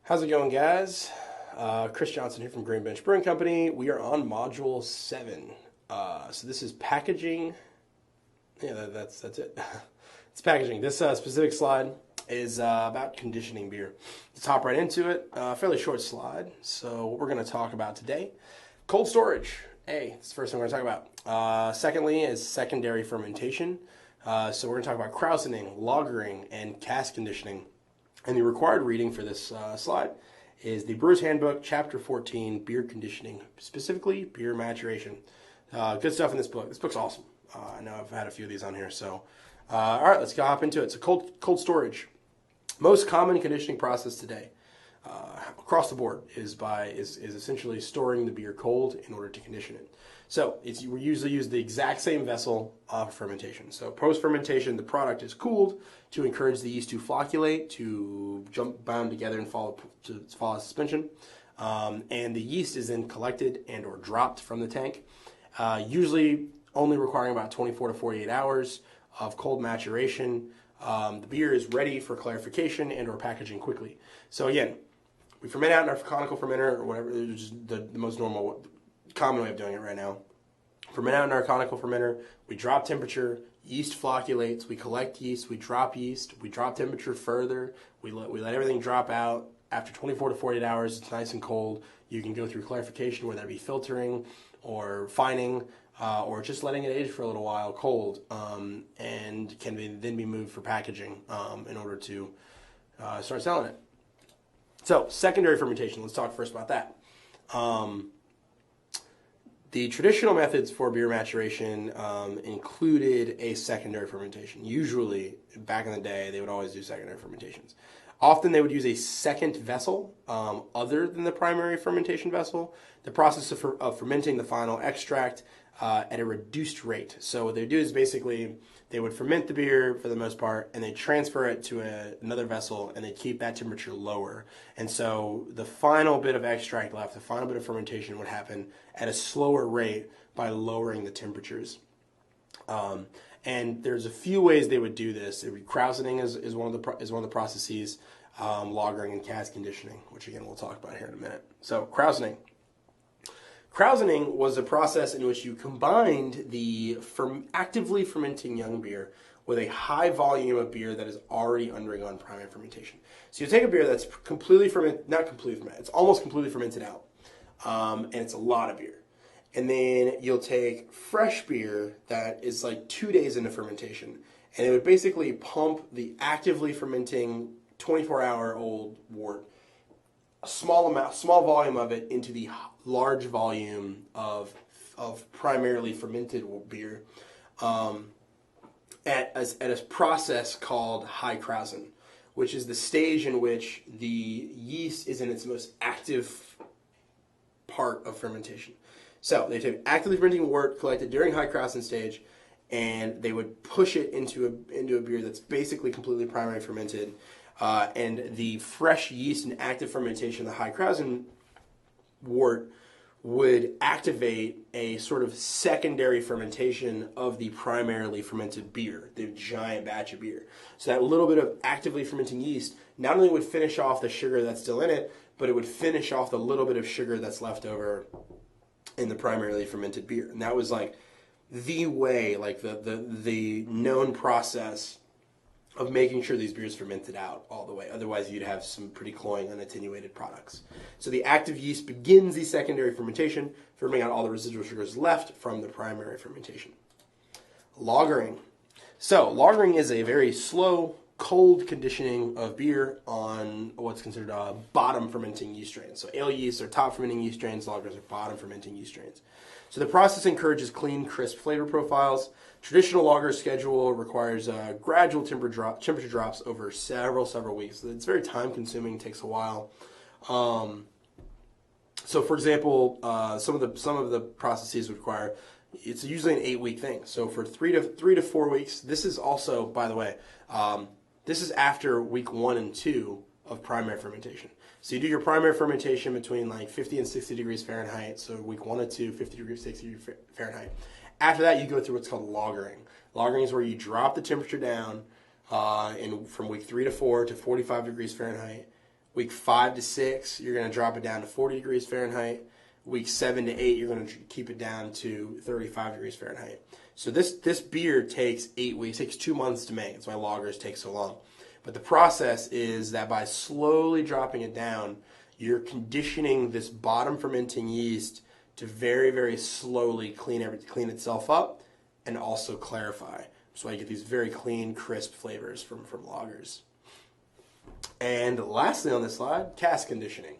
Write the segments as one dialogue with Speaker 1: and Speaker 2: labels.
Speaker 1: How's it going, guys? Chris Johnson here from Green Bench Brewing Company. We are on Module 7. So this is packaging. Yeah, that's it. It's packaging. This specific slide is about conditioning beer. Let's hop right into it. Fairly short slide. So what we're going to talk about today, cold storage. That's the first thing we're going to talk about. Secondly is secondary fermentation. So we're going to talk about krausening, lagering, and cask conditioning. And the required reading for this slide is the Brewer's Handbook, Chapter 14, Beer Conditioning, specifically beer maturation. Good stuff in this book. This book's awesome. I know I've had a few of these on here. So, all right, let's go hop into it. So cold storage. Most common conditioning process today across the board is essentially storing the beer cold in order to condition it. So we usually use the exact same vessel for fermentation. So post-fermentation, the product is cooled to encourage the yeast to flocculate, to bound together and follow suspension. And the yeast is then collected and or dropped from the tank, usually only requiring about 24 to 48 hours of cold maturation. The beer is ready for clarification and or packaging quickly. So again, we ferment out in our conical fermenter or whatever, it's the most common way of doing it right now. Ferment out in our conical fermenter, we drop temperature, yeast flocculates, we collect yeast, we drop temperature further, we let everything drop out. After 24 to 48 hours, it's nice and cold. You can go through clarification, whether that be filtering or fining, or just letting it age for a little while cold, and can then be moved for packaging in order to start selling it. So secondary fermentation, let's talk first about that. The traditional methods for beer maturation included a secondary fermentation. Usually, back in the day, they would always do secondary fermentations. Often they would use a second vessel other than the primary fermentation vessel. The process of fermenting the final extract at a reduced rate. So what they would do is basically they would ferment the beer for the most part, and they transfer it to another vessel, and they keep that temperature lower. And so the final bit of extract left, the final bit of fermentation would happen at a slower rate by lowering the temperatures. And there's a few ways they would do this. Krausening is one of the processes, lagering and cask conditioning, which again we'll talk about here in a minute. So krausening. Krausening was a process in which you combined the actively fermenting young beer with a high volume of beer that is already undergone primary fermentation. So you take a beer that's completely fermented, not completely fermented, it's almost completely fermented out, and it's a lot of beer. And then you'll take fresh beer that is like 2 days into fermentation, and it would basically pump the actively fermenting 24-hour-old wort, a small volume of it into the large volume of primarily fermented beer at a process called high krausen, which is the stage in which the yeast is in its most active part of fermentation. So they take actively fermenting wort collected during high krausen stage, and they would push it into a beer that's basically completely primary fermented. And the fresh yeast and active fermentation, the high krausen wort, would activate a sort of secondary fermentation of the primarily fermented beer, the giant batch of beer. So that little bit of actively fermenting yeast not only would finish off the sugar that's still in it, but it would finish off the little bit of sugar that's left over in the primarily fermented beer. And that was like the way, like the known process of making sure these beers fermented out all the way. Otherwise, you'd have some pretty cloying, unattenuated products. So the active yeast begins the secondary fermentation, fermenting out all the residual sugars left from the primary fermentation. Lagering. So lagering is a very slow, cold conditioning of beer on what's considered a bottom fermenting yeast strains. So ale yeasts are top fermenting yeast strains, lagers are bottom fermenting yeast strains. So the process encourages clean, crisp flavor profiles. Traditional lager schedule requires gradual temperature drops over several weeks. So it's very time consuming, takes a while. So for example, some of the processes would require, it's usually an 8-week thing. So for 3 to 4 weeks, this is also, by the way, this is after week 1 and 2 of primary fermentation. So you do your primary fermentation between like 50 and 60 degrees Fahrenheit. So week 1 and 2, 50 degrees, 60 degrees Fahrenheit. After that, you go through what's called lagering. Lagering is where you drop the temperature down from week 3 to 4 to 45 degrees Fahrenheit, Week 5 to 6, you're going to drop it down to 40 degrees Fahrenheit. Week 7 to 8, you're going to keep it down to 35 degrees Fahrenheit. So this beer takes 8 weeks, takes 2 months to make. That's why lagers take so long. But the process is that by slowly dropping it down, you're conditioning this bottom fermenting yeast to very, very slowly clean itself up and also clarify. So I get these very clean, crisp flavors from lagers. And lastly on this slide, cask conditioning.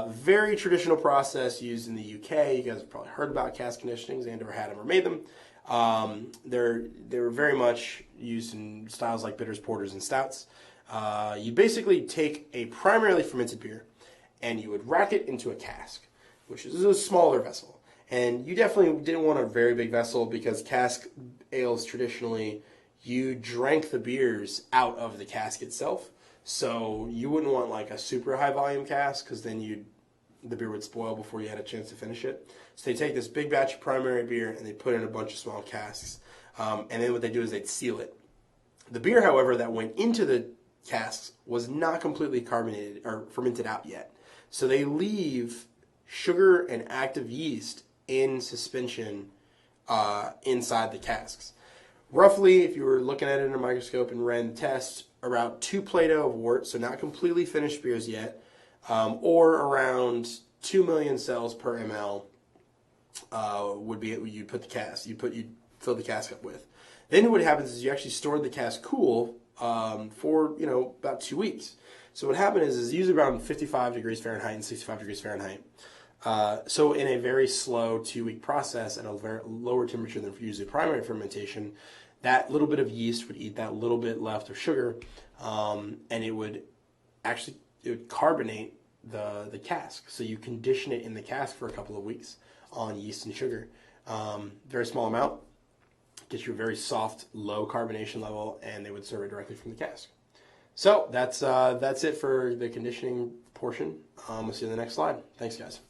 Speaker 1: Very traditional process used in the UK. You guys have probably heard about cask conditionings and or had them or made them. They were very much used in styles like bitters, porters, and stouts. You basically take a primarily fermented beer and you would rack it into a cask, which is a smaller vessel. And you definitely didn't want a very big vessel because cask ales traditionally, you drank the beers out of the cask itself. So you wouldn't want like a super high volume cask because then the beer would spoil before you had a chance to finish it. So they take this big batch of primary beer and they put it in a bunch of small casks. And then what they do is they'd seal it. The beer, however, that went into the casks was not completely carbonated or fermented out yet. So they leave sugar and active yeast in suspension inside the casks. Roughly, if you were looking at it in a microscope and ran the test, around 2 Plato of wort, so not completely finished beers yet, or around 2 million cells per ml would be what you'd put the cask. You'd fill the cask up with. Then what happens is you actually store the cask cool for about 2 weeks. So what happened is usually around 55 degrees Fahrenheit and 65 degrees Fahrenheit. So in a very slow 2-week process at a very lower temperature than usually primary fermentation, that little bit of yeast would eat that little bit left of sugar, and it would carbonate the cask. So you condition it in the cask for a couple of weeks on yeast and sugar. Very small amount, gets you a very soft, low carbonation level, and they would serve it directly from the cask. So that's it for the conditioning portion. We'll see you in the next slide. Thanks, guys.